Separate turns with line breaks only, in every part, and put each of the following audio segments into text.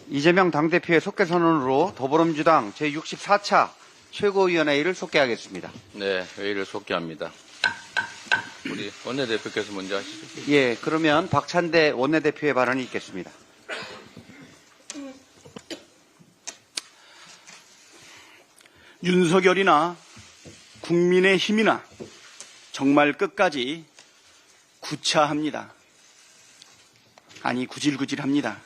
이재명 당대표의 속개 선언으로 더불어민주당 제64차 최고위원회의를 속개하겠습니다.
네, 회의를 속개합니다. 우리 원내대표께서 먼저 하시죠.
예, 그러면 박찬대 원내대표의 발언이 있겠습니다.
윤석열이나 국민의힘이나 정말 끝까지 구차합니다. 아니, 구질구질합니다.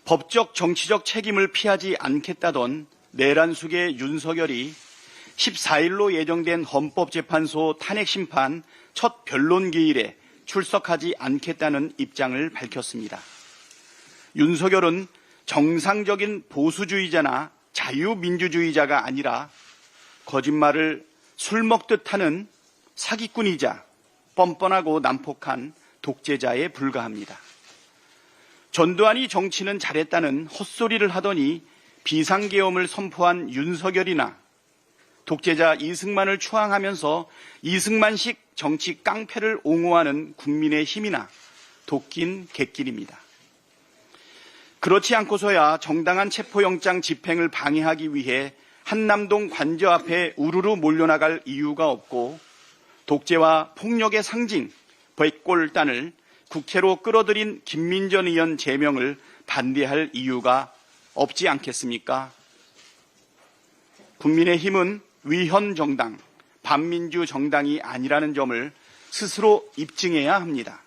법적 정치적 책임을 피하지 않겠다던 내란 속의 윤석열이 14일로 예정된 헌법재판소 탄핵심판 첫 변론기일에 출석하지 않겠다는 입장을 밝혔습니다. 윤석열은 정상적인 보수주의자나 자유민주주의자가 아니라 거짓말을 술 먹듯 하는 사기꾼이자 뻔뻔하고 난폭한 독재자에 불과합니다. 전두환이 정치는 잘했다는 헛소리를 하더니 비상계엄을 선포한 윤석열이나 독재자 이승만을 추앙하면서 이승만식 정치 깡패를 옹호하는 국민의힘이나 도끼인 객길입니다. 그렇지 않고서야 정당한 체포영장 집행을 방해하기 위해 한남동 관저 앞에 우르르 몰려나갈 이유가 없고 독재와 폭력의 상징 백골단을 국회로 끌어들인 김민전 의원 제명을 반대할 이유가 없지 않겠습니까? 국민의힘은 위헌정당, 반민주 정당이 아니라는 점을 스스로 입증해야 합니다.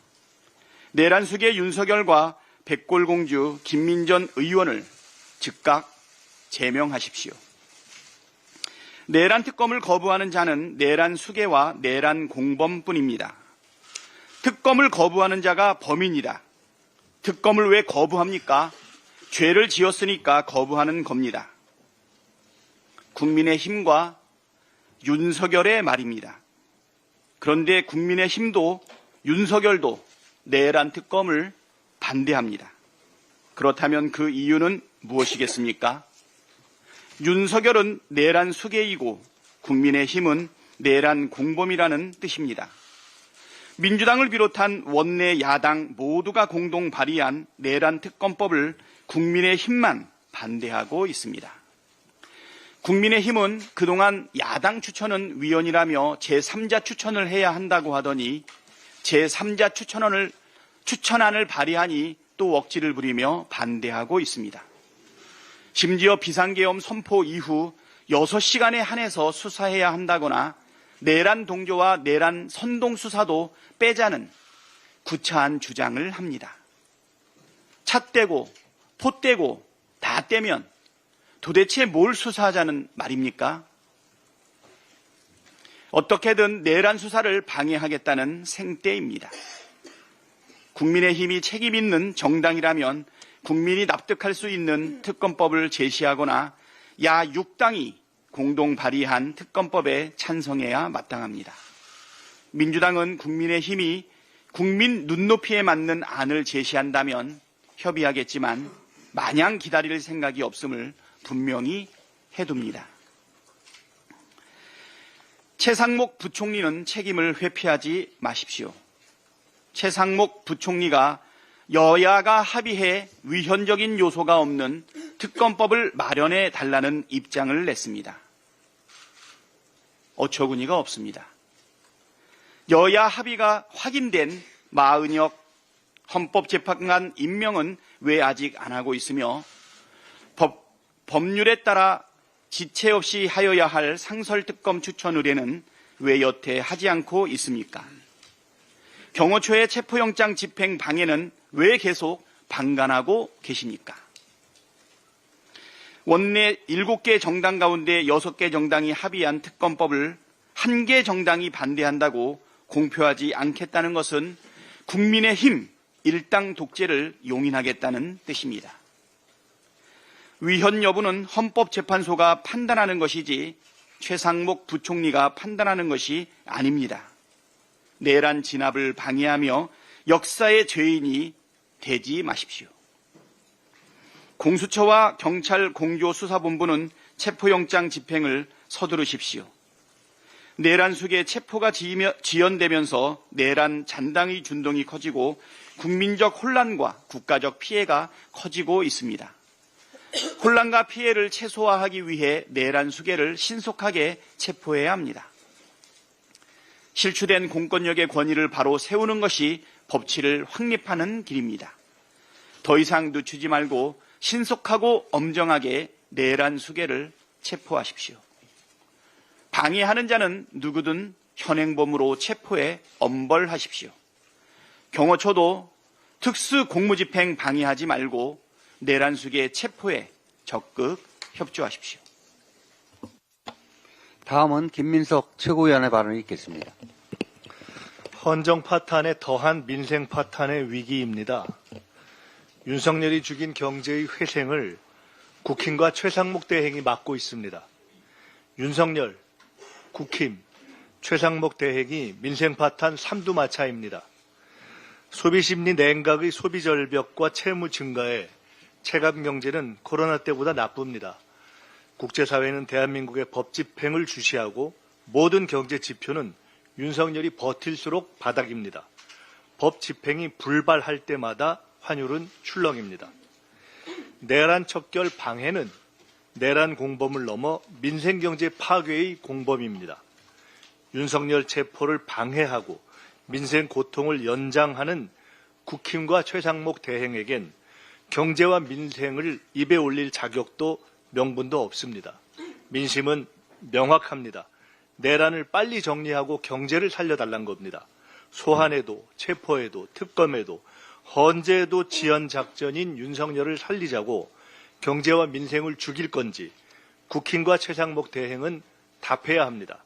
내란 속의 윤석열과 백골공주 김민전 의원을 즉각 제명하십시오. 내란 특검을 거부하는 자는 내란 수괴와 내란 공범뿐입니다. 특검을 거부하는 자가 범인이다. 특검을 왜 거부합니까? 죄를 지었으니까 거부하는 겁니다. 국민의힘과 윤석열의 말입니다. 그런데 국민의힘도 윤석열도 내란 특검을 반대합니다. 그렇다면 그 이유는 무엇이겠습니까? 윤석열은 내란 수괴이고 국민의힘은 내란 공범이라는 뜻입니다. 민주당을 비롯한 원내 야당 모두가 공동 발의한 내란 특검법을 국민의힘만 반대하고 있습니다. 국민의힘은 그동안 야당 추천은 위헌이라며 제3자 추천을 해야 한다고 하더니 제3자 추천안을 발의하니 또 억지를 부리며 반대하고 있습니다. 심지어 비상계엄 선포 이후 6시간에 한해서 수사해야 한다거나 내란 동조와 내란 선동 수사도 빼자는 구차한 주장을 합니다. 차 떼고 포 떼고 다 떼면 도대체 뭘 수사하자는 말입니까? 어떻게든 내란 수사를 방해하겠다는 생떼입니다. 국민의힘이 책임 있는 정당이라면 국민이 납득할 수 있는 특검법을 제시하거나 야 6당이 공동 발의한 특검법에 찬성해야 마땅합니다. 민주당은 국민의힘이 국민 눈높이에 맞는 안을 제시한다면 협의하겠지만 마냥 기다릴 생각이 없음을 분명히 해둡니다. 최상목 부총리는 책임을 회피하지 마십시오. 최상목 부총리가 여야가 합의해 위헌적인 요소가 없는 특검법을 마련해 달라는 입장을 냈습니다. 어처구니가 없습니다. 여야 합의가 확인된 마은혁 헌법재판관 임명은 왜 아직 안 하고 있으며 법률에 따라 지체 없이 하여야 할 상설특검 추천 의뢰는 왜 여태 하지 않고 있습니까? 경호처의 체포영장 집행 방해는 왜 계속 방관하고 계십니까? 원내 7개 정당 가운데 6개 정당이 합의한 특검법을 1개 정당이 반대한다고 공표하지 않겠다는 것은 국민의힘 일당 독재를 용인하겠다는 뜻입니다. 위헌 여부는 헌법재판소가 판단하는 것이지 최상목 부총리가 판단하는 것이 아닙니다. 내란 진압을 방해하며 역사의 죄인이 되지 마십시오. 공수처와 경찰 공조수사본부는 체포영장 집행을 서두르십시오. 내란숙의 체포가 지연되면서 내란 잔당의 준동이 커지고 국민적 혼란과 국가적 피해가 커지고 있습니다. 혼란과 피해를 최소화하기 위해 내란수계를 신속하게 체포해야 합니다. 실추된 공권력의 권위를 바로 세우는 것이 법치를 확립하는 길입니다. 더 이상 늦추지 말고 신속하고 엄정하게 내란수계를 체포하십시오. 방해하는 자는 누구든 현행범으로 체포해 엄벌하십시오. 경호처도 특수 공무집행 방해하지 말고 내란수계 체포에 적극 협조하십시오.
다음은 김민석 최고위원의 발언이 있겠습니다.
헌정 파탄에 더한 민생 파탄의 위기입니다. 윤석열이 죽인 경제의 회생을 국힘과 최상목 대행이 맡고 있습니다. 윤석열, 국힘, 최상목 대행이 민생 파탄 삼두마차입니다. 소비심리 냉각의 소비 절벽과 채무 증가에 체감 경제는 코로나 때보다 나쁩니다. 국제사회는 대한민국의 법 집행을 주시하고 모든 경제 지표는 윤석열이 버틸수록 바닥입니다. 법 집행이 불발할 때마다 환율은 출렁입니다. 내란 척결 방해는 내란 공범을 넘어 민생경제 파괴의 공범입니다. 윤석열 체포를 방해하고 민생 고통을 연장하는 국힘과 최상목 대행에겐 경제와 민생을 입에 올릴 자격도 명분도 없습니다. 민심은 명확합니다. 내란을 빨리 정리하고 경제를 살려달란 겁니다. 소환에도 체포에도 특검에도 헌재에도 지연 작전인 윤석열을 살리자고 경제와 민생을 죽일 건지 국힘과 최상목 대행은 답해야 합니다.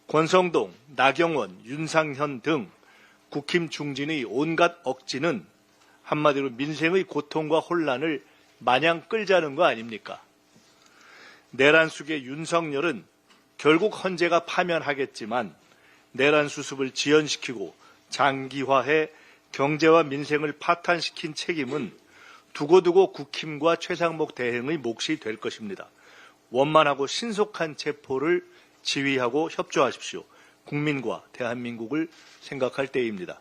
권성동, 나경원, 윤상현 등 국힘 중진의 온갖 억지는 한마디로 민생의 고통과 혼란을 마냥 끌자는 거 아닙니까? 내란 속의 윤석열은 결국 헌재가 파면하겠지만 내란 수습을 지연시키고 장기화해 경제와 민생을 파탄시킨 책임은 두고두고 국힘과 최상목 대행의 몫이 될 것입니다. 원만하고 신속한 체포를 지휘하고 협조하십시오. 국민과 대한민국을 생각할 때입니다.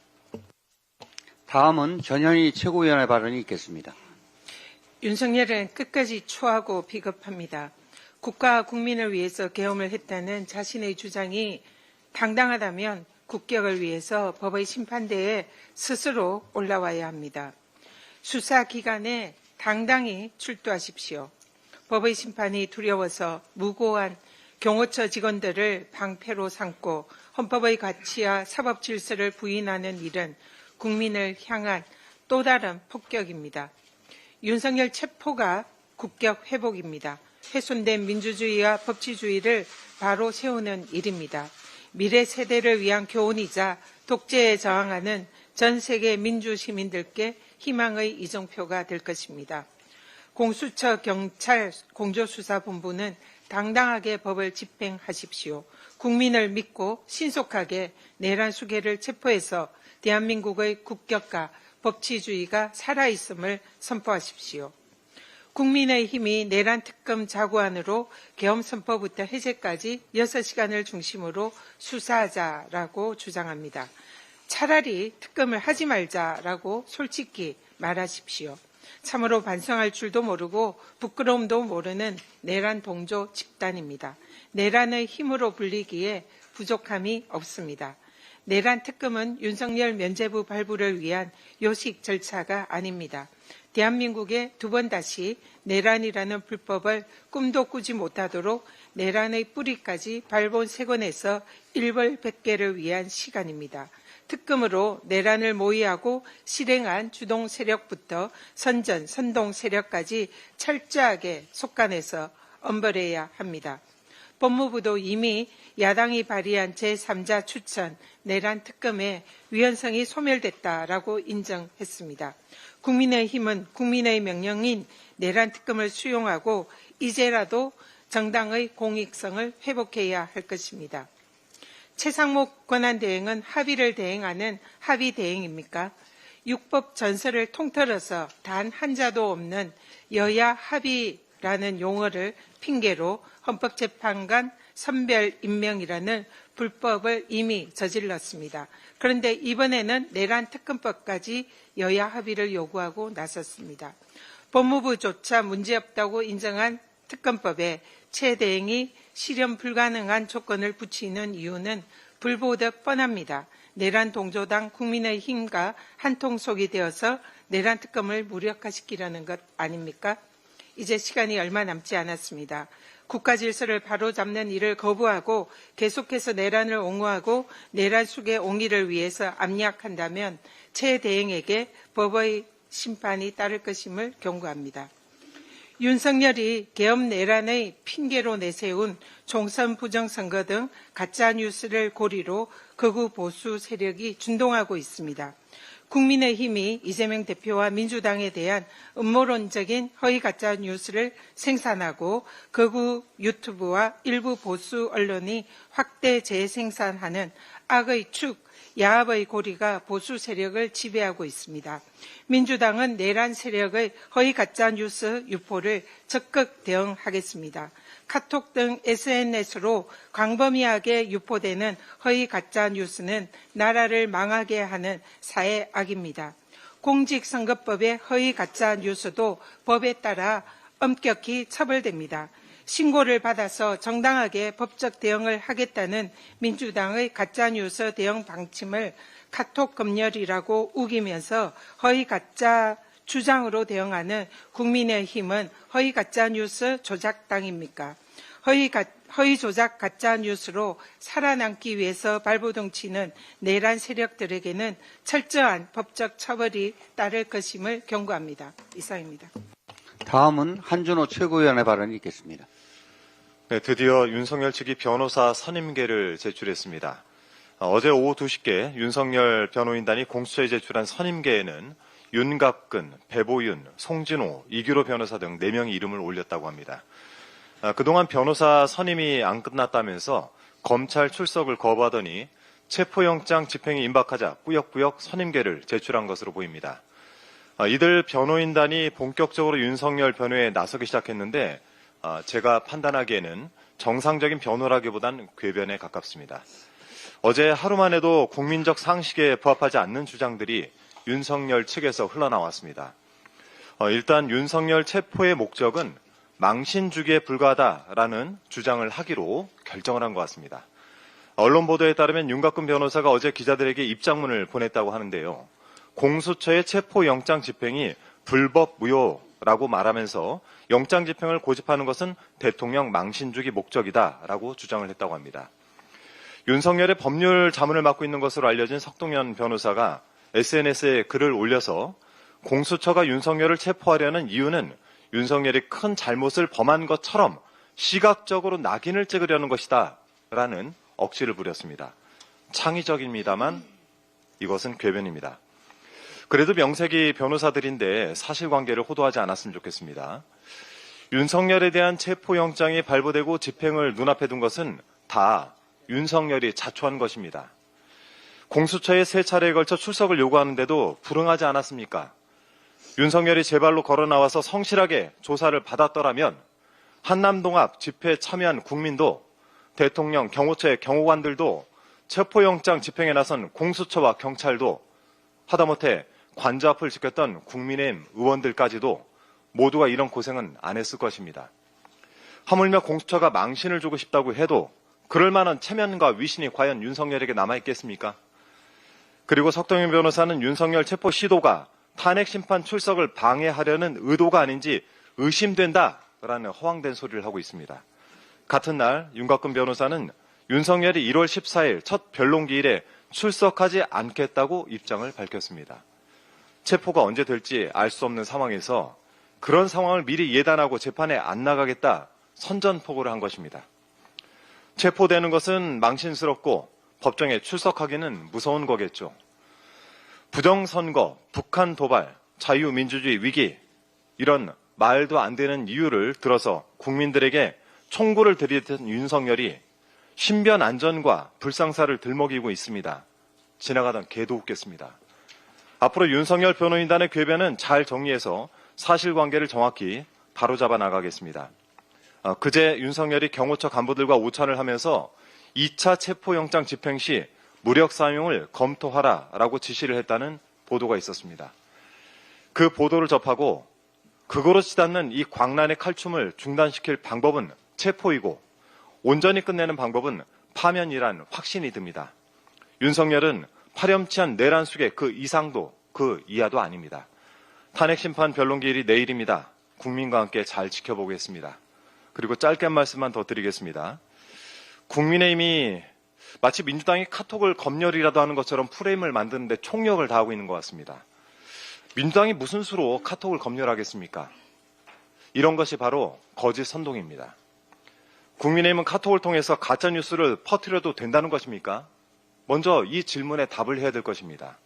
다음은 전현희 최고위원의 발언이 있겠습니다.
윤석열은 끝까지 초하고 비겁합니다. 국가와 국민을 위해서 계엄을 했다는 자신의 주장이 당당하다면 국격을 위해서 법의 심판대에 스스로 올라와야 합니다. 수사기관에 당당히 출두하십시오. 법의 심판이 두려워서 무고한 경호처 직원들을 방패로 삼고 헌법의 가치와 사법 질서를 부인하는 일은 국민을 향한 또 다른 폭격입니다. 윤석열 체포가 국격 회복입니다. 훼손된 민주주의와 법치주의를 바로 세우는 일입니다. 미래 세대를 위한 교훈이자 독재에 저항하는 전 세계 민주 시민들께 희망의 이정표가 될 것입니다. 공수처, 경찰, 공조수사본부는 당당하게 법을 집행하십시오. 국민을 믿고 신속하게 내란 수괴를 체포해서 대한민국의 국격과 법치주의가 살아있음을 선포하십시오. 국민의힘이 내란 특검 자구안으로 계엄 선포부터 해제까지 6시간을 중심으로 수사하자라고 주장합니다. 차라리 특검을 하지 말자라고 솔직히 말하십시오. 참으로 반성할 줄도 모르고 부끄러움도 모르는 내란 동조 집단입니다. 내란의 힘으로 불리기에 부족함이 없습니다. 내란 특검은 윤석열 면죄부 발부를 위한 요식 절차가 아닙니다. 대한민국에 두 번 다시 내란이라는 불법을 꿈도 꾸지 못하도록 내란의 뿌리까지 발본색원해서 일벌백계를 위한 시간입니다. 특검으로 내란을 모의하고 실행한 주동 세력부터 선전, 선동 세력까지 철저하게 속간해서 엄벌해야 합니다. 법무부도 이미 야당이 발의한 제3자 추천 내란 특검의 위헌성이 소멸됐다라고 인정했습니다. 국민의힘은 국민의 명령인 내란 특검을 수용하고 이제라도 정당의 공익성을 회복해야 할 것입니다. 최상목 권한대행은 합의를 대행하는 합의대행입니까? 육법 전설을 통틀어서 단 한 자도 없는 여야 합의라는 용어를 핑계로 헌법재판관 선별 임명이라는 불법을 이미 저질렀습니다. 그런데 이번에는 내란 특검법까지 여야 합의를 요구하고 나섰습니다. 법무부조차 문제없다고 인정한 특검법에 최 대행이 실현 불가능한 조건을 붙이는 이유는 불보듯 뻔합니다. 내란 동조당 국민의힘과 한통속이 되어서 내란 특검을 무력화시키려는 것 아닙니까? 이제 시간이 얼마 남지 않았습니다. 국가 질서를 바로잡는 일을 거부하고 계속해서 내란을 옹호하고 내란 속의 옹의를 위해서 압력한다면 최 대행에게 법의 심판이 따를 것임을 경고합니다. 윤석열이 계엄 내란의 핑계로 내세운 총선 부정선거 등 가짜뉴스를 고리로 극우 보수 세력이 준동하고 있습니다. 국민의힘이 이재명 대표와 민주당에 대한 음모론적인 허위 가짜뉴스를 생산하고 극우 유튜브와 일부 보수 언론이 확대 재생산하는 악의 축, 야합의 고리가 보수 세력을 지배하고 있습니다. 민주당은 내란 세력의 허위 가짜뉴스 유포를 적극 대응하겠습니다. 카톡 등 SNS로 광범위하게 유포되는 허위 가짜뉴스는 나라를 망하게 하는 사회악입니다. 공직선거법의 허위 가짜뉴스도 법에 따라 엄격히 처벌됩니다. 신고를 받아서 정당하게 법적 대응을 하겠다는 민주당의 가짜뉴스 대응 방침을 카톡 검열이라고 우기면서 허위 가짜 주장으로 대응하는 국민의힘은 허위 가짜뉴스 조작당입니까? 허위 조작 가짜뉴스로 살아남기 위해서 발버둥 치는 내란 세력들에게는 철저한 법적 처벌이 따를 것임을 경고합니다. 이상입니다.
다음은 한준호 최고위원의 발언이 있겠습니다.
네, 드디어 윤석열 측이 변호사 선임계를 제출했습니다. 어제 오후 2시께 윤석열 변호인단이 공수처에 제출한 선임계에는 윤갑근, 배보윤, 송진호, 이규로 변호사 등 4명의 이름을 올렸다고 합니다. 그동안 변호사 선임이 안 끝났다면서 검찰 출석을 거부하더니 체포영장 집행이 임박하자 꾸역꾸역 선임계를 제출한 것으로 보입니다. 이들 변호인단이 본격적으로 윤석열 변호에 나서기 시작했는데 제가 판단하기에는 정상적인 변호라기보단 궤변에 가깝습니다. 어제 하루만 해도 국민적 상식에 부합하지 않는 주장들이 윤석열 측에서 흘러나왔습니다. 일단 윤석열 체포의 목적은 망신 주기에 불과하다라는 주장을 하기로 결정을 한 것 같습니다. 언론 보도에 따르면 윤갑근 변호사가 어제 기자들에게 입장문을 보냈다고 하는데요. 공수처의 체포영장 집행이 불법 무효라고 말하면서 영장 집행을 고집하는 것은 대통령 망신 주기 목적이다라고 주장을 했다고 합니다. 윤석열의 법률 자문을 맡고 있는 것으로 알려진 석동현 변호사가 SNS에 글을 올려서 공수처가 윤석열을 체포하려는 이유는 윤석열이 큰 잘못을 범한 것처럼 시각적으로 낙인을 찍으려는 것이다 라는 억지를 부렸습니다. 창의적입니다만 이것은 궤변입니다. 그래도 명색이 변호사들인데 사실관계를 호도하지 않았으면 좋겠습니다. 윤석열에 대한 체포영장이 발부되고 집행을 눈앞에 둔 것은 다 윤석열이 자초한 것입니다. 공수처에 3차례에 걸쳐 출석을 요구하는데도 불응하지 않았습니까? 윤석열이 제 발로 걸어 나와서 성실하게 조사를 받았더라면 한남동합 집회에 참여한 국민도 대통령, 경호처의 경호관들도 체포영장 집행에 나선 공수처와 경찰도 하다못해 관저 앞을 지켰던 국민의힘 의원들까지도 모두가 이런 고생은 안 했을 것입니다. 하물며 공수처가 망신을 주고 싶다고 해도 그럴 만한 체면과 위신이 과연 윤석열에게 남아있겠습니까? 그리고 석동현 변호사는 윤석열 체포 시도가 탄핵심판 출석을 방해하려는 의도가 아닌지 의심된다라는 허황된 소리를 하고 있습니다. 같은 날 윤곽근 변호사는 윤석열이 1월 14일 첫 변론기일에 출석하지 않겠다고 입장을 밝혔습니다. 체포가 언제 될지 알 수 없는 상황에서 그런 상황을 미리 예단하고 재판에 안 나가겠다 선전포고를 한 것입니다. 체포되는 것은 망신스럽고 법정에 출석하기는 무서운 거겠죠. 부정선거, 북한 도발, 자유민주주의 위기 이런 말도 안 되는 이유를 들어서 국민들에게 총구를 들이댄 윤석열이 신변 안전과 불상사를 들먹이고 있습니다. 지나가던 개도 웃겠습니다. 앞으로 윤석열 변호인단의 궤변은 잘 정리해서 사실관계를 정확히 바로잡아 나가겠습니다. 그제 윤석열이 경호처 간부들과 오찬을 하면서 2차 체포영장 집행 시 무력 사용을 검토하라라고 지시를 했다는 보도가 있었습니다. 그 보도를 접하고 극으로 치닫는 이 광란의 칼춤을 중단시킬 방법은 체포이고 온전히 끝내는 방법은 파면이란 확신이 듭니다. 윤석열은 파렴치한 내란 속의 그 이상도 그 이하도 아닙니다. 탄핵심판 변론기일이 내일입니다. 국민과 함께 잘 지켜보겠습니다. 그리고 짧게 한 말씀만 더 드리겠습니다. 국민의힘이 마치 민주당이 카톡을 검열이라도 하는 것처럼 프레임을 만드는데 총력을 다하고 있는 것 같습니다. 민주당이 무슨 수로 카톡을 검열하겠습니까? 이런 것이 바로 거짓 선동입니다. 국민의힘은 카톡을 통해서 가짜뉴스를 퍼뜨려도 된다는 것입니까? 먼저 이 질문에 답을 해야 될 것입니다.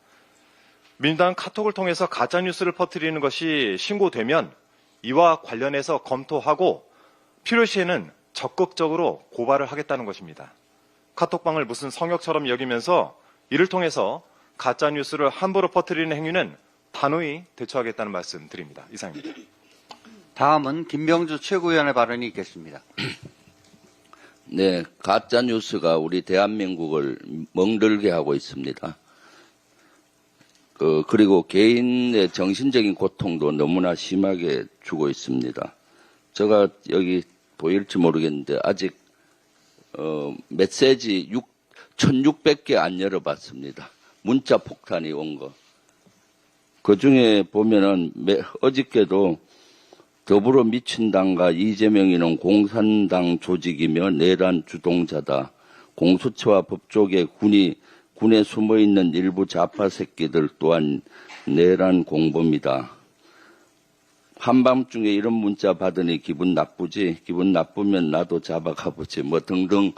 민주당은 카톡을 통해서 가짜뉴스를 퍼뜨리는 것이 신고되면 이와 관련해서 검토하고 필요시에는 적극적으로 고발을 하겠다는 것입니다. 카톡방을 무슨 성역처럼 여기면서 이를 통해서 가짜뉴스를 함부로 퍼뜨리는 행위는 단호히 대처하겠다는 말씀 드립니다. 이상입니다.
다음은 김병주 최고위원의 발언이 있겠습니다.
네, 가짜 뉴스가 우리 대한민국을 멍들게 하고 있습니다. 그리고 개인의 정신적인 고통도 너무나 심하게 주고 있습니다. 제가 여기 보일지 모르겠는데 아직 메시지 1600개 안 열어봤습니다. 문자 폭탄이 온 거. 그 중에 보면은 어저께도 더불어민주당과 이재명이는 공산당 조직이며 내란 주동자다. 공수처와 법조계 군에 숨어있는 일부 좌파 새끼들 또한 내란 공범이다. 한밤중에 이런 문자 받으니 기분 나쁘지. 기분 나쁘면 나도 잡아가보지. 뭐 등등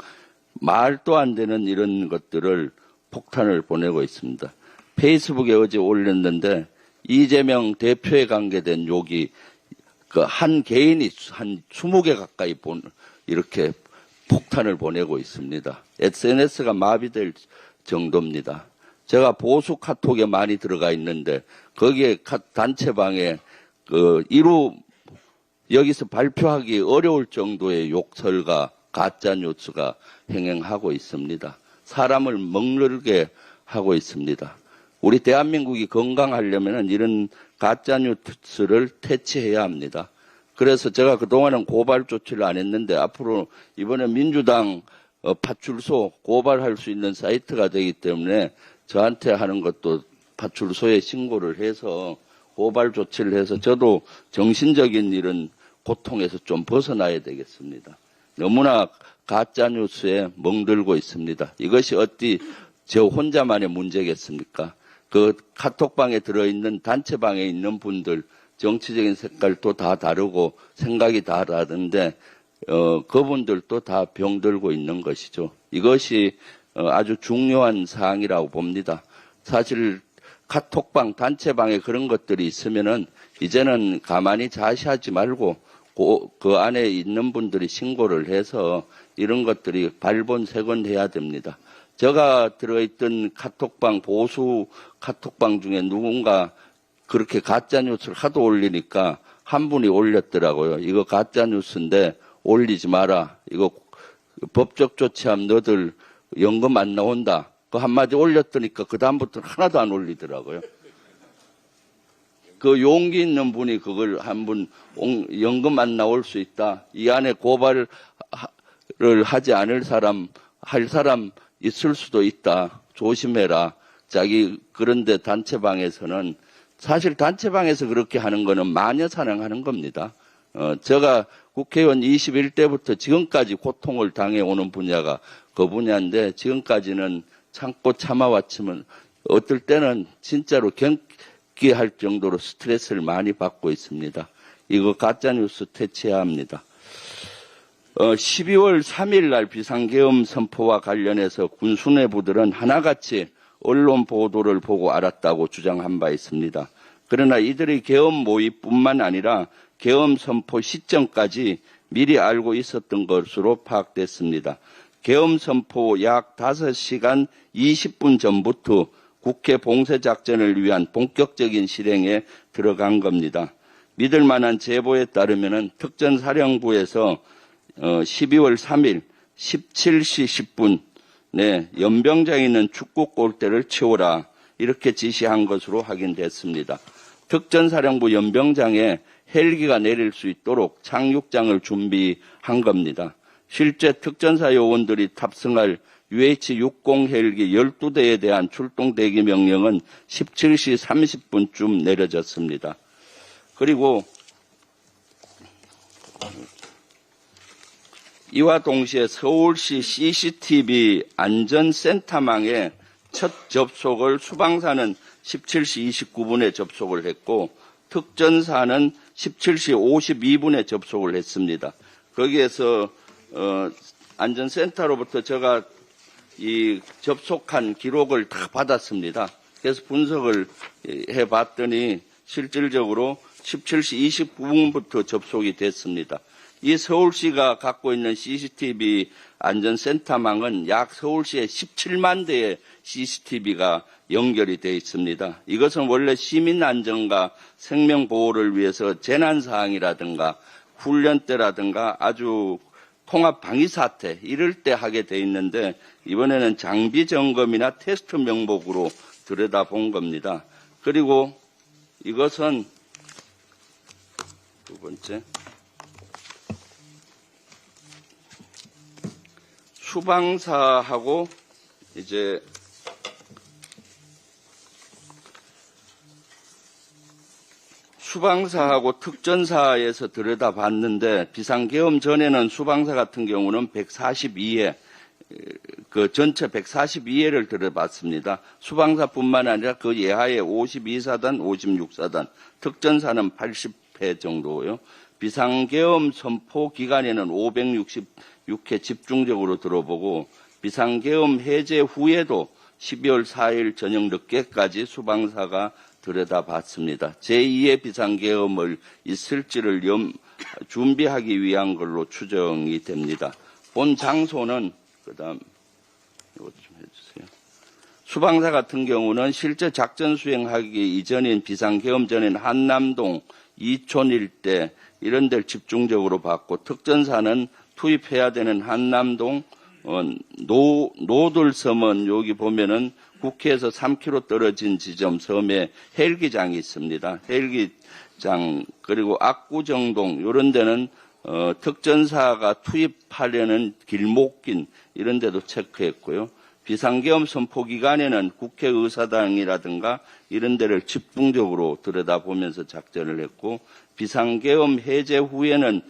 말도 안 되는 이런 것들을 폭탄을 보내고 있습니다. 페이스북에 어제 올렸는데 이재명 대표에 관계된 욕이 그 한 개인이 한 20개 가까이 이렇게 폭탄을 보내고 있습니다. SNS가 마비될 정도입니다. 제가 보수 카톡에 많이 들어가 있는데 거기에 단체방에 여기서 발표하기 어려울 정도의 욕설과 가짜 뉴스가 행행하고 있습니다. 사람을 먹늘게 하고 있습니다. 우리 대한민국이 건강하려면 이런 가짜 뉴스를 퇴치해야 합니다. 그래서 제가 그동안은 고발 조치를 안 했는데 앞으로 이번에 민주당 파출소 고발할 수 있는 사이트가 되기 때문에 저한테 하는 것도 파출소에 신고를 해서 고발 조치를 해서 저도 정신적인 이런 고통에서 좀 벗어나야 되겠습니다. 너무나 가짜 뉴스에 멍들고 있습니다. 이것이 어찌 저 혼자만의 문제겠습니까? 그 카톡방에 들어있는 단체방에 있는 분들 정치적인 색깔도 다 다르고 생각이 다 다른데 그분들도 다 병들고 있는 것이죠. 이것이 아주 중요한 사항이라고 봅니다. 사실 카톡방, 단체방에 그런 것들이 있으면은 이제는 가만히 자시하지 말고 그 안에 있는 분들이 신고를 해서 이런 것들이 발본색원해야 됩니다. 제가 들어있던 카톡방, 보수 카톡방 중에 누군가 그렇게 가짜뉴스를 하도 올리니까 한 분이 올렸더라고요. 이거 가짜뉴스인데 올리지 마라. 이거 법적 조치하면 너들 연금 안 나온다. 그 한마디 올렸더니까 그다음부터는 하나도 안 올리더라고요. 그 용기 있는 분이 그걸 한 분 연금 안 나올 수 있다. 이 안에 고발을 하지 않을 사람, 할 사람 있을 수도 있다. 조심해라. 자기 그런데 단체방에서는 사실 단체방에서 그렇게 하는 거는 마녀 사냥하는 겁니다. 제가 국회의원 21대부터 지금까지 고통을 당해오는 분야가 그 분야인데 지금까지는 참고 참아왔지만 어떨 때는 진짜로 경기할 정도로 스트레스를 많이 받고 있습니다. 이거 가짜뉴스 퇴치해야 합니다. 12월 3일 날 비상계엄 선포와 관련해서 군 수뇌부들은 하나같이 언론 보도를 보고 알았다고 주장한 바 있습니다. 그러나 이들의 계엄 모의뿐만 아니라 계엄 선포 시점까지 미리 알고 있었던 것으로 파악됐습니다. 계엄 선포 약 5시간 20분 전부터 국회 봉쇄작전을 위한 본격적인 실행에 들어간 겁니다. 믿을 만한 제보에 따르면 특전사령부에서 12월 3일 17시 10분에 연병장에 있는 축구 골대를 채우라 이렇게 지시한 것으로 확인됐습니다. 특전사령부 연병장에 헬기가 내릴 수 있도록 착륙장을 준비한 겁니다. 실제 특전사 요원들이 탑승할 UH-60 헬기 12대에 대한 출동 대기 명령은 17시 30분쯤 내려졌습니다. 그리고 이와 동시에 서울시 CCTV 안전센터망에 첫 접속을 수방사는 17시 29분에 접속을 했고 특전사는 17시 52분에 접속을 했습니다. 거기에서 안전센터로부터 제가 이 접속한 기록을 다 받았습니다. 그래서 분석을 해봤더니 실질적으로 17시 29분부터 접속이 됐습니다. 이 서울시가 갖고 있는 CCTV 안전센터망은 약 서울시에 17만 대의 CCTV가 연결이 되어 있습니다. 이것은 원래 시민 안전과 생명 보호를 위해서 재난 사항이라든가 훈련 때라든가 아주 통합 방위 사태 이럴 때 하게 돼 있는데 이번에는 장비 점검이나 테스트 명목으로 들여다본 겁니다. 그리고 이것은 두 번째 수방사하고 이제 수방사하고 특전사에서 들여다봤는데 비상계엄 전에는 수방사 같은 경우는 142회 그 전체 142회를 들여봤습니다. 수방사뿐만 아니라 그 예하에 52사단, 56사단, 특전사는 80회 정도고요. 비상계엄 선포 기간에는 566회 집중적으로 들어보고 비상계엄 해제 후에도 12월 4일 저녁 늦게까지 수방사가 들여다봤습니다. 제2의 비상계엄을 있을지를 준비하기 위한 걸로 추정이 됩니다. 본 장소는 그다음 이것 좀 해주세요. 수방사 같은 경우는 실제 작전 수행하기 이전인 비상계엄 전에는 한남동, 이촌 일대 이런 데를 집중적으로 봤고 특전사는 투입해야 되는 한남동, 노들섬은 여기 보면은 국회에서 3km 떨어진 지점 섬에 헬기장이 있습니다. 헬기장 그리고 압구정동 이런 데는 특전사가 투입하려는 길목긴 이런 데도 체크했고요. 비상계엄 선포 기간에는 국회의사당이라든가 이런 데를 집중적으로 들여다보면서 작전을 했고 비상계엄 해제 후에는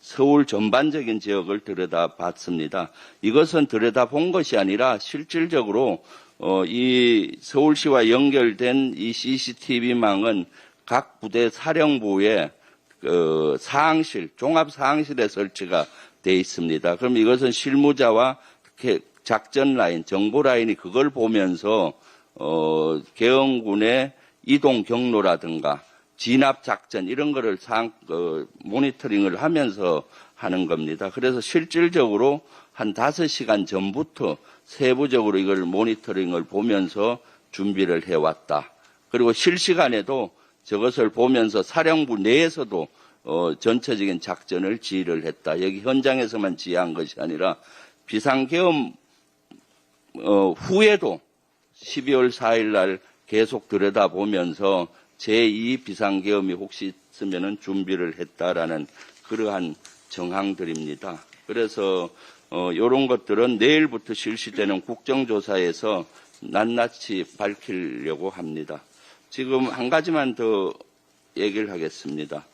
서울 전반적인 지역을 들여다봤습니다. 이것은 들여다본 것이 아니라 실질적으로 이 서울시와 연결된 이 CCTV망은 각 부대 사령부에 사항실, 종합사항실에 설치가 돼 있습니다. 그럼 이것은 실무자와 작전 라인, 정보 라인이 그걸 보면서 계엄군의 이동 경로라든가 진압 작전 이런 거를 모니터링을 하면서 하는 겁니다. 그래서 실질적으로 한 5시간 전부터 세부적으로 이걸 모니터링을 보면서 준비를 해왔다. 그리고 실시간에도 저것을 보면서 사령부 내에서도 전체적인 작전을 지휘를 했다. 여기 현장에서만 지휘한 것이 아니라 비상계엄 후에도 12월 4일 날 계속 들여다보면서 제2 비상계엄이 혹시 있으면 준비를 했다라는 그러한 정황들입니다. 그래서 이런 것들은 내일부터 실시되는 국정조사에서 낱낱이 밝히려고 합니다. 지금 한 가지만 더 얘기를 하겠습니다.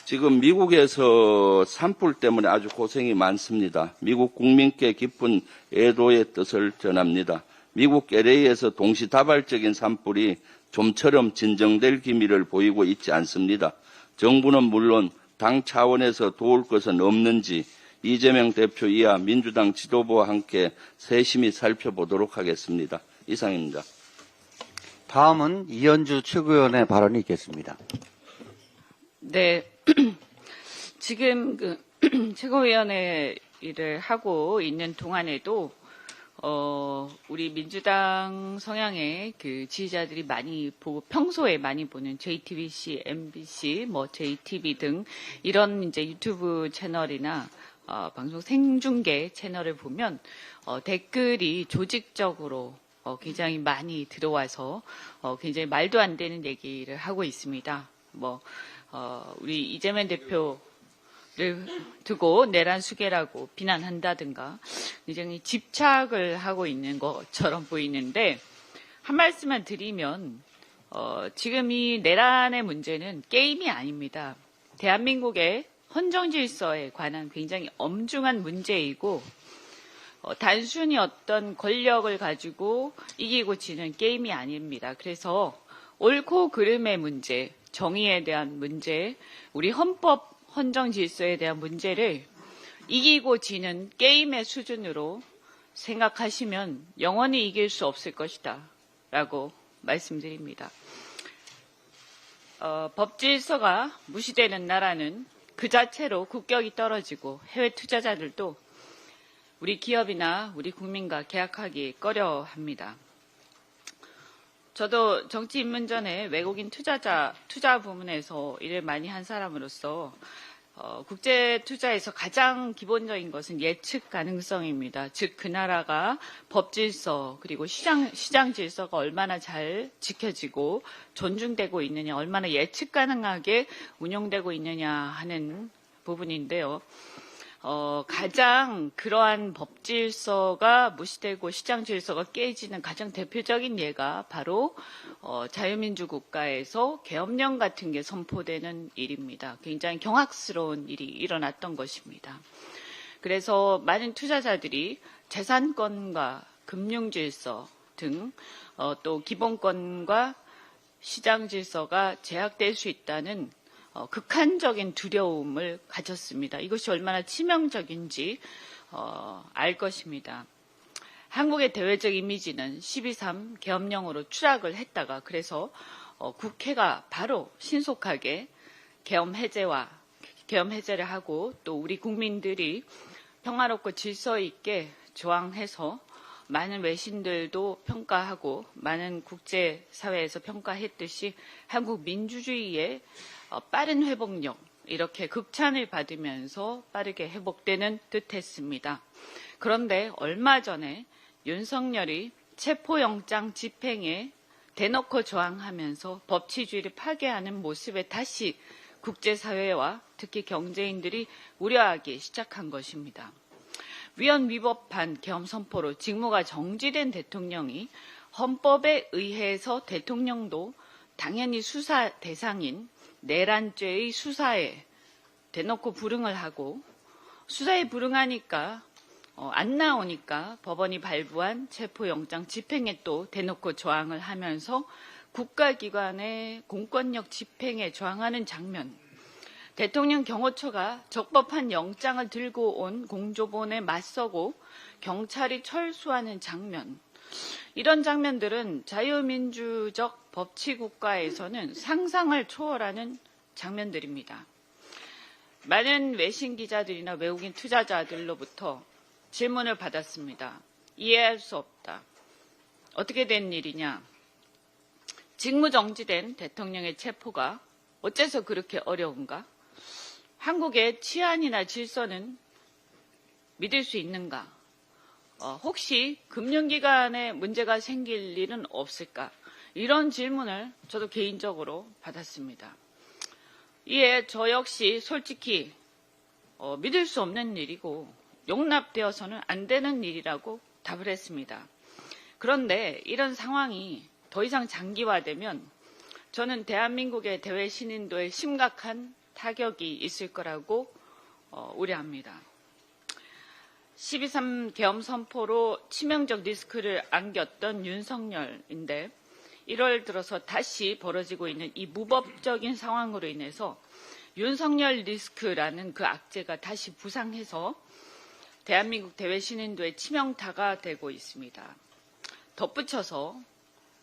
지금 미국에서 산불 때문에 아주 고생이 많습니다. 미국 국민께 깊은 애도의 뜻을 전합니다. 미국 LA에서 동시다발적인 산불이 좀처럼 진정될 기미를 보이고 있지 않습니다. 정부는 물론 당 차원에서 도울 것은 없는지 이재명 대표 이하 민주당 지도부와 함께 세심히 살펴보도록 하겠습니다. 이상입니다.
다음은 이현주 최고위원의 발언이 있겠습니다.
네. 지금 최고위원회 일을 하고 있는 동안에도 우리 민주당 성향의 그 지지자들이 많이 보고 평소에 많이 보는 JTBC, MBC, JTV 등 이런 이제 유튜브 채널이나 방송 생중계 채널을 보면 댓글이 조직적으로 굉장히 많이 들어와서 굉장히 말도 안 되는 얘기를 하고 있습니다. 우리 이재명 대표를 두고 내란 수계라고 비난한다든가 굉장히 집착을 하고 있는 것처럼 보이는데 한 말씀만 드리면 지금 이 내란의 문제는 게임이 아닙니다. 대한민국의 헌정 질서에 관한 굉장히 엄중한 문제이고 단순히 어떤 권력을 가지고 이기고 지는 게임이 아닙니다. 그래서 옳고 그름의 문제, 정의에 대한 문제, 우리 헌법 헌정 질서에 대한 문제를 이기고 지는 게임의 수준으로 생각하시면 영원히 이길 수 없을 것이다 라고 말씀드립니다. 법 질서가 무시되는 나라는 그 자체로 국격이 떨어지고 해외 투자자들도 우리 기업이나 우리 국민과 계약하기 꺼려합니다. 저도 정치 입문 전에 외국인 투자 부문에서 일을 많이 한 사람으로서 국제 투자에서 가장 기본적인 것은 예측 가능성입니다. 즉 그 나라가 법 질서 그리고 시장 질서가 얼마나 잘 지켜지고 존중되고 있느냐, 얼마나 예측 가능하게 운영되고 있느냐 하는 부분인데요. 가장 그러한 법 질서가 무시되고 시장 질서가 깨지는 가장 대표적인 예가 바로 자유민주 국가에서 계엄령 같은 게 선포되는 일입니다. 굉장히 경악스러운 일이 일어났던 것입니다. 그래서 많은 투자자들이 재산권과 금융 질서 등 또 기본권과 시장 질서가 제약될 수 있다는 극한적인 두려움을 가졌습니다. 이것이 얼마나 치명적인지 알 것입니다. 한국의 대외적 이미지는 12.3 계엄령으로 추락을 했다가 그래서 국회가 바로 신속하게 계엄 해제를 하고 또 우리 국민들이 평화롭고 질서 있게 저항해서 많은 외신들도 평가하고 많은 국제사회에서 평가했듯이 한국 민주주의의 빠른 회복력 이렇게 극찬을 받으면서 빠르게 회복되는 듯했습니다. 그런데 얼마 전에 윤석열이 체포영장 집행에 대놓고 저항하면서 법치주의를 파괴하는 모습에 다시 국제사회와 특히 경제인들이 우려하기 시작한 것입니다. 위헌 위법한 계엄 선포로 직무가 정지된 대통령이 헌법에 의해서 대통령도 당연히 수사 대상인 내란죄의 수사에 대놓고 불응을 하고 수사에 불응하니까 안 나오니까 법원이 발부한 체포영장 집행에 또 대놓고 저항을 하면서 국가기관의 공권력 집행에 저항하는 장면, 대통령 경호처가 적법한 영장을 들고 온 공조본에 맞서고 경찰이 철수하는 장면, 이런 장면들은 자유민주적 법치국가에서는 상상을 초월하는 장면들입니다. 많은 외신 기자들이나 외국인 투자자들로부터 질문을 받았습니다. 이해할 수 없다. 어떻게 된 일이냐? 직무정지된 대통령의 체포가 어째서 그렇게 어려운가? 한국의 치안이나 질서는 믿을 수 있는가? 혹시 금융기관에 문제가 생길 일은 없을까? 이런 질문을 저도 개인적으로 받았습니다. 이에 저 역시 솔직히 믿을 수 없는 일이고 용납되어서는 안 되는 일이라고 답을 했습니다. 그런데 이런 상황이 더 이상 장기화되면 저는 대한민국의 대외 신인도에 심각한 타격이 있을 거라고 우려합니다. 12.3 계엄 선포로 치명적 리스크를 안겼던 윤석열인데 1월 들어서 다시 벌어지고 있는 이 무법적인 상황으로 인해서 윤석열 리스크라는 그 악재가 다시 부상해서 대한민국 대외 신인도에 치명타가 되고 있습니다. 덧붙여서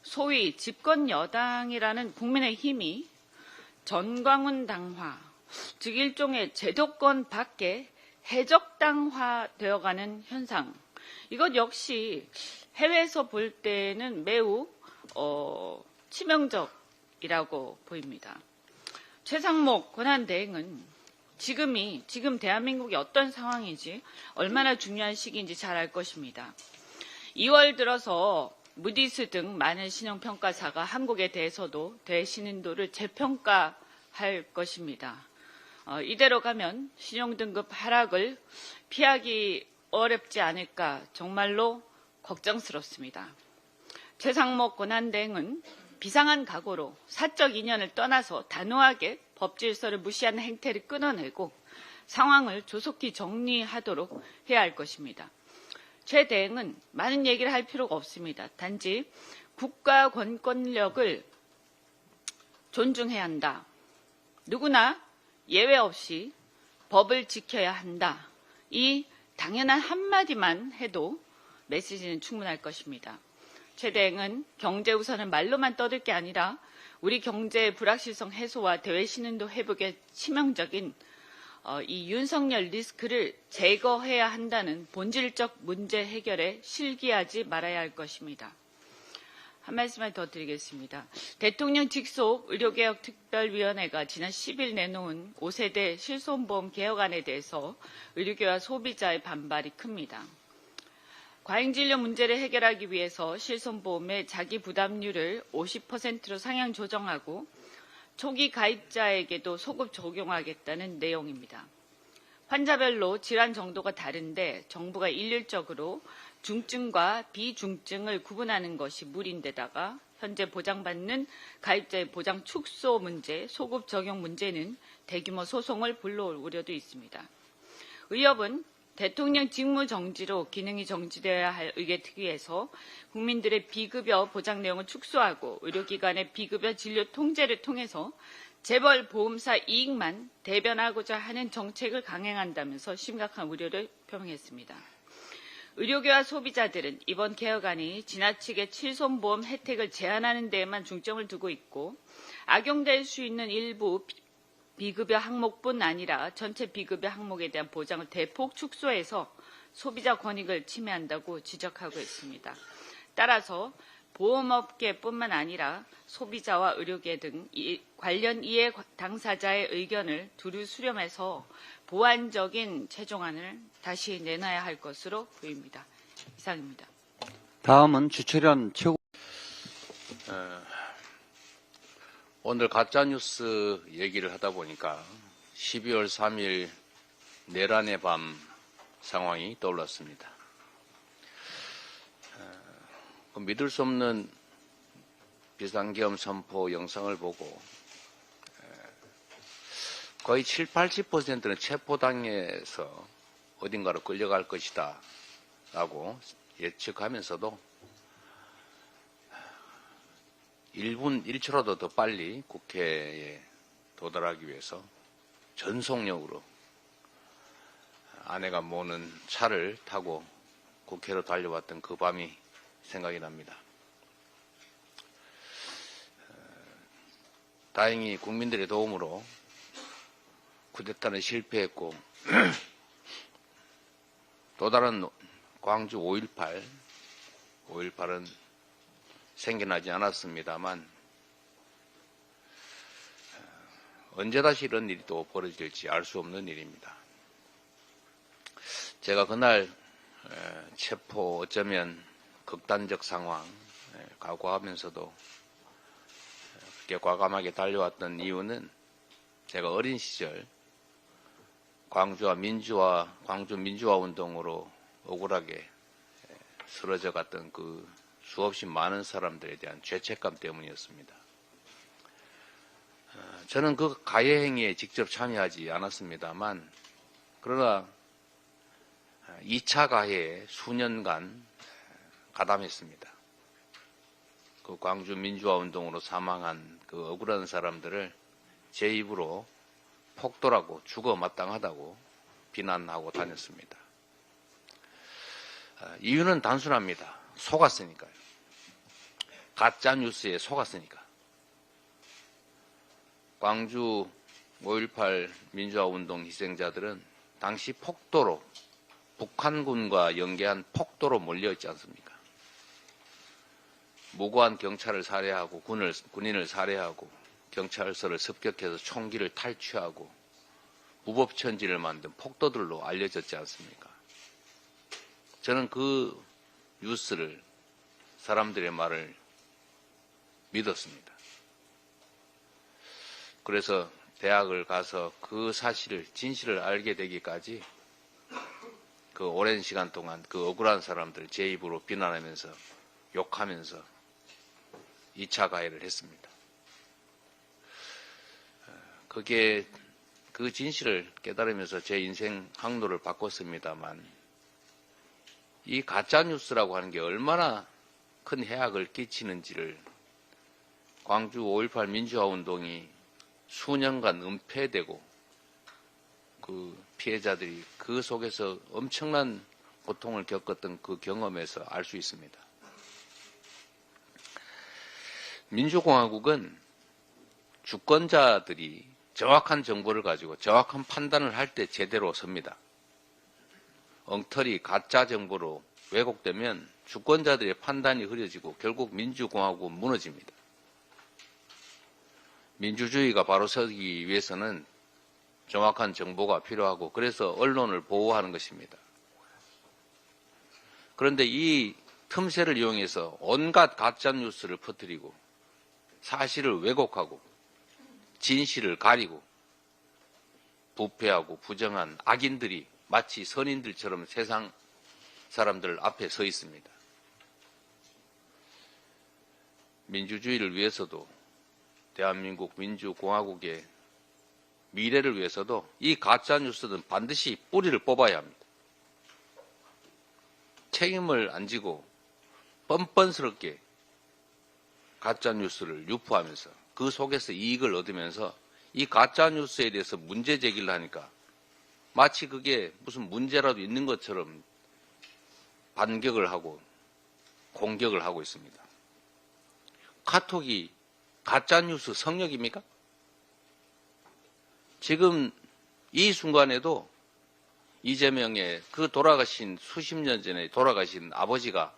소위 집권 여당이라는 국민의힘이 전광훈 당화, 즉 일종의 제도권 밖에 해적당화 되어가는 현상, 이것 역시 해외에서 볼 때는 매우 치명적이라고 보입니다. 최상목 권한대행은 지금 대한민국이 어떤 상황인지 얼마나 중요한 시기인지 잘 알 것입니다. 2월 들어서 무디스 등 많은 신용평가사가 한국에 대해서도 대신인도를 재평가할 것입니다. 이대로 가면 신용등급 하락을 피하기 어렵지 않을까 정말로 걱정스럽습니다. 최상목 권한대행은 비상한 각오로 사적 인연을 떠나서 단호하게 법질서를 무시하는 행태를 끊어내고 상황을 조속히 정리하도록 해야 할 것입니다. 최 대행은 많은 얘기를 할 필요가 없습니다. 단지 국가 권권력을 존중해야 한다. 누구나 예외 없이 법을 지켜야 한다. 이 당연한 한마디만 해도 메시지는 충분할 것입니다. 최 대행은 경제 우선은 말로만 떠들 게 아니라 우리 경제의 불확실성 해소와 대외 신인도 회복에 치명적인 이 윤석열 리스크를 제거해야 한다는 본질적 문제 해결에 실기하지 말아야 할 것입니다. 한 말씀만 더 드리겠습니다. 대통령 직속 의료개혁 특별위원회가 지난 10일 내놓은 5세대 실손보험 개혁안에 대해서 의료계와 소비자의 반발이 큽니다. 과잉진료 문제를 해결하기 위해서 실손보험의 자기 부담률을 50%로 상향 조정하고 초기 가입자에게도 소급 적용하겠다는 내용입니다. 환자별로 질환 정도가 다른데 정부가 일률적으로 중증과 비중증을 구분하는 것이 무리인데다가 현재 보장받는 가입자의 보장 축소 문제, 소급 적용 문제는 대규모 소송을 불러올 우려도 있습니다. 의협은 대통령 직무 정지로 기능이 정지되어야 할 의계특위에서 국민들의 비급여 보장 내용을 축소하고 의료기관의 비급여 진료 통제를 통해서 재벌 보험사 이익만 대변하고자 하는 정책을 강행한다면서 심각한 우려를 표명했습니다. 의료계와 소비자들은 이번 개혁안이 지나치게 실손보험 혜택을 제한하는 데에만 중점을 두고 있고 악용될 수 있는 일부 비급여 항목뿐 아니라 전체 비급여 항목에 대한 보장을 대폭 축소해서 소비자 권익을 침해한다고 지적하고 있습니다. 따라서 보험업계뿐만 아니라 소비자와 의료계 등 관련 이해 당사자의 의견을 두루 수렴해서 보완적인 최종안을 다시 내놔야 할 것으로 보입니다. 이상입니다.
다음은 주철현 최고.
오늘 가짜뉴스 얘기를 하다 보니까 12월 3일 내란의 밤 상황이 떠올랐습니다. 믿을 수 없는 비상계엄 선포 영상을 보고 거의 70~80%는 체포당해서 어딘가로 끌려갈 것이다 라고 예측하면서도 1분 1초라도 더 빨리 국회에 도달하기 위해서 전속력으로 아내가 모는 차를 타고 국회로 달려왔던 그 밤이 생각이 납니다. 다행히 국민들의 도움으로 쿠데타는 실패했고 또 다른 광주 5.18은 생겨나지 않았습니다만 언제 다시 이런 일이 또 벌어질지 알 수 없는 일입니다. 제가 그날 체포 어쩌면 극단적 상황 각오하면서도 그렇게 과감하게 달려왔던 이유는 제가 어린 시절 광주 민주화 운동으로 억울하게 쓰러져 갔던 그 수없이 많은 사람들에 대한 죄책감 때문이었습니다. 저는 그 가해 행위에 직접 참여하지 않았습니다만 그러나 2차 가해에 수년간 가담했습니다. 그 광주 민주화 운동으로 사망한 그 억울한 사람들을 제 입으로 폭도라고 죽어 마땅하다고 비난하고 다녔습니다. 이유는 단순합니다. 속았으니까요. 가짜 뉴스에 속았으니까. 광주 5.18 민주화 운동 희생자들은 당시 폭도로 북한군과 연계한 폭도로 몰려있지 않습니까? 무고한 경찰을 살해하고 군인을 살해하고 경찰서를 습격해서 총기를 탈취하고 무법천지를 만든 폭도들로 알려졌지 않습니까? 저는 그 뉴스를, 사람들의 말을 믿었습니다. 그래서 대학을 가서 그 사실을, 진실을 알게 되기까지 그 오랜 시간 동안 그 억울한 사람들 제 입으로 비난하면서 욕하면서 2차 가해를 했습니다. 그게 그 진실을 깨달으면서 제 인생 항로를 바꿨습니다만 이 가짜뉴스라고 하는 게 얼마나 큰 해악을 끼치는지를 광주 5.18 민주화운동이 수년간 은폐되고 그 피해자들이 그 속에서 엄청난 고통을 겪었던 그 경험에서 알 수 있습니다. 민주공화국은 주권자들이 정확한 정보를 가지고 정확한 판단을 할 때 제대로 섭니다. 엉터리 가짜 정보로 왜곡되면 주권자들의 판단이 흐려지고 결국 민주공화국은 무너집니다. 민주주의가 바로 서기 위해서는 정확한 정보가 필요하고 그래서 언론을 보호하는 것입니다. 그런데 이 틈새를 이용해서 온갖 가짜뉴스를 퍼뜨리고 사실을 왜곡하고 진실을 가리고 부패하고 부정한 악인들이 마치 선인들처럼 세상 사람들 앞에 서 있습니다. 민주주의를 위해서도 대한민국 민주공화국의 미래를 위해서도 이 가짜뉴스는 반드시 뿌리를 뽑아야 합니다. 책임을 안 지고 뻔뻔스럽게 가짜뉴스를 유포하면서 그 속에서 이익을 얻으면서 이 가짜뉴스에 대해서 문제 제기를 하니까 마치 그게 무슨 문제라도 있는 것처럼 반격을 하고 공격을 하고 있습니다. 카톡이 가짜뉴스 성역입니까? 지금 이 순간에도 이재명의 그 돌아가신 수십 년 전에 돌아가신 아버지가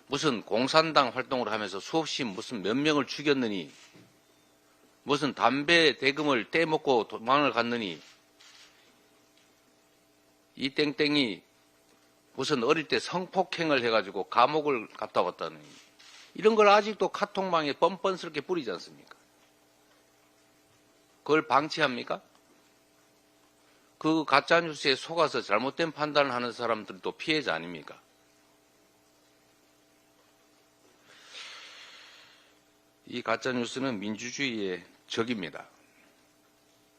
무슨 공산당 활동을 하면서 수없이 무슨 몇 명을 죽였느니 무슨 담배 대금을 떼먹고 도망을 갔느니 이 땡땡이 무슨 어릴 때 성폭행을 해가지고 감옥을 갔다 왔다느니 이런 걸 아직도 카톡망에 뻔뻔스럽게 뿌리지 않습니까? 그걸 방치합니까? 그 가짜뉴스에 속아서 잘못된 판단을 하는 사람들도 피해자 아닙니까? 이 가짜뉴스는 민주주의의 적입니다.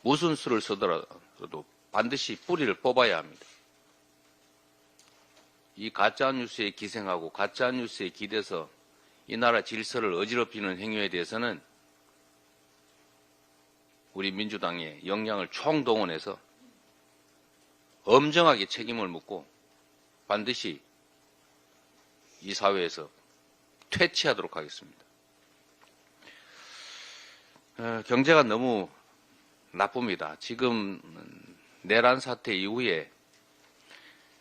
무슨 수를 쓰더라도 반드시 뿌리를 뽑아야 합니다. 이 가짜뉴스에 기생하고 가짜뉴스에 기대서 이 나라 질서를 어지럽히는 행위에 대해서는 우리 민주당의 역량을 총동원해서 엄정하게 책임을 묻고 반드시 이 사회에서 퇴치하도록 하겠습니다. 경제가 너무 나쁩니다. 지금 내란 사태 이후에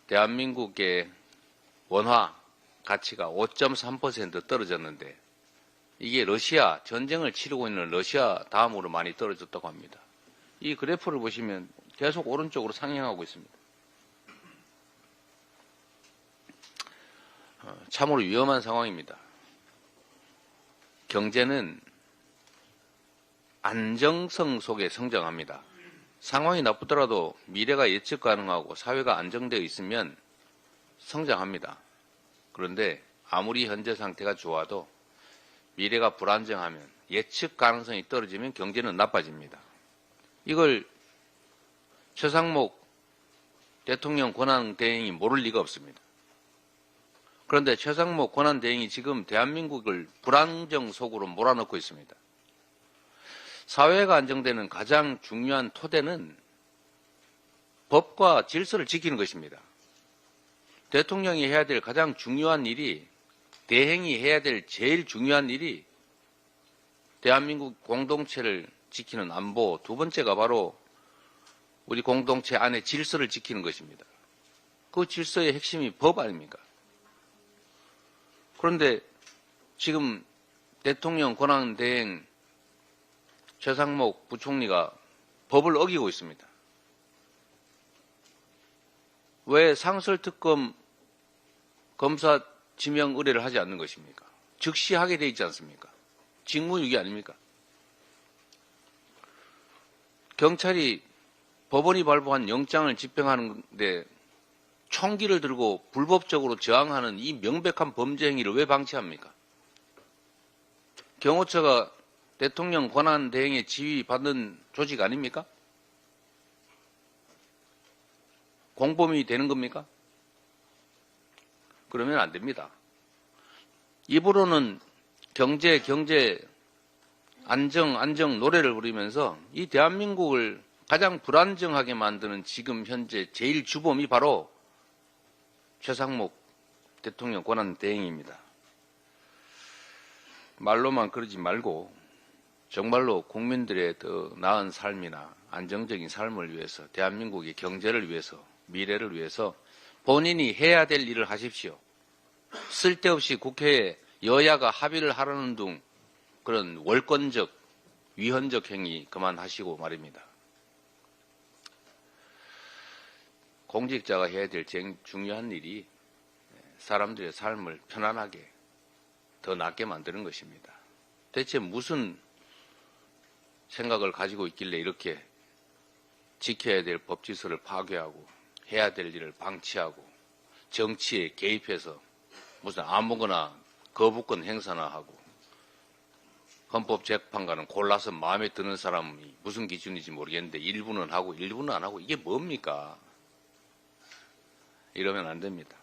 대한민국의 원화 가치가 5.3% 떨어졌는데 이게 러시아, 전쟁을 치르고 있는 러시아 다음으로 많이 떨어졌다고 합니다. 이 그래프를 보시면 계속 오른쪽으로 상향하고 있습니다. 참으로 위험한 상황입니다. 경제는 안정성 속에 성장합니다. 상황이 나쁘더라도 미래가 예측 가능하고 사회가 안정되어 있으면 성장합니다. 그런데 아무리 현재 상태가 좋아도 미래가 불안정하면 예측 가능성이 떨어지면 경제는 나빠집니다. 이걸 최상목 대통령 권한대행이 모를 리가 없습니다. 그런데 최상목 권한대행이 지금 대한민국을 불안정 속으로 몰아넣고 있습니다. 사회가 안정되는 가장 중요한 토대는 법과 질서를 지키는 것입니다. 대통령이 해야 될 가장 중요한 일이, 대행이 해야 될 제일 중요한 일이 대한민국 공동체를 지키는 안보, 두 번째가 바로 우리 공동체 안에 질서를 지키는 것입니다. 그 질서의 핵심이 법 아닙니까? 그런데 지금 대통령 권한대행 최상목 부총리가 법을 어기고 있습니다. 왜 상설특검 검사 지명 의뢰를 하지 않는 것입니까? 즉시 하게 돼 있지 않습니까? 직무유기 아닙니까? 경찰이 법원이 발부한 영장을 집행하는데 총기를 들고 불법적으로 저항하는 이 명백한 범죄 행위를 왜 방치합니까? 경호처가 대통령 권한 대행의 지휘 받는 조직 아닙니까? 공범이 되는 겁니까? 그러면 안 됩니다. 입으로는 경제, 안정 노래를 부르면서 이 대한민국을 가장 불안정하게 만드는 지금 현재 제일 주범이 바로 최상목 대통령 권한 대행입니다. 말로만 그러지 말고 정말로 국민들의 더 나은 삶이나 안정적인 삶을 위해서, 대한민국의 경제를 위해서, 미래를 위해서 본인이 해야 될 일을 하십시오. 쓸데없이 국회에 여야가 합의를 하려는 등 그런 월권적, 위헌적 행위 그만하시고 말입니다. 공직자가 해야 될 중요한 일이 사람들의 삶을 편안하게 더 낫게 만드는 것입니다. 대체 무슨 생각을 가지고 있길래 이렇게 지켜야 될 법질서를 파괴하고 해야 될 일을 방치하고 정치에 개입해서 무슨 아무거나 거부권 행사나 하고 헌법재판관은 골라서 마음에 드는 사람이 무슨 기준인지 모르겠는데 일부는 하고 일부는 안 하고 이게 뭡니까? 이러면 안 됩니다.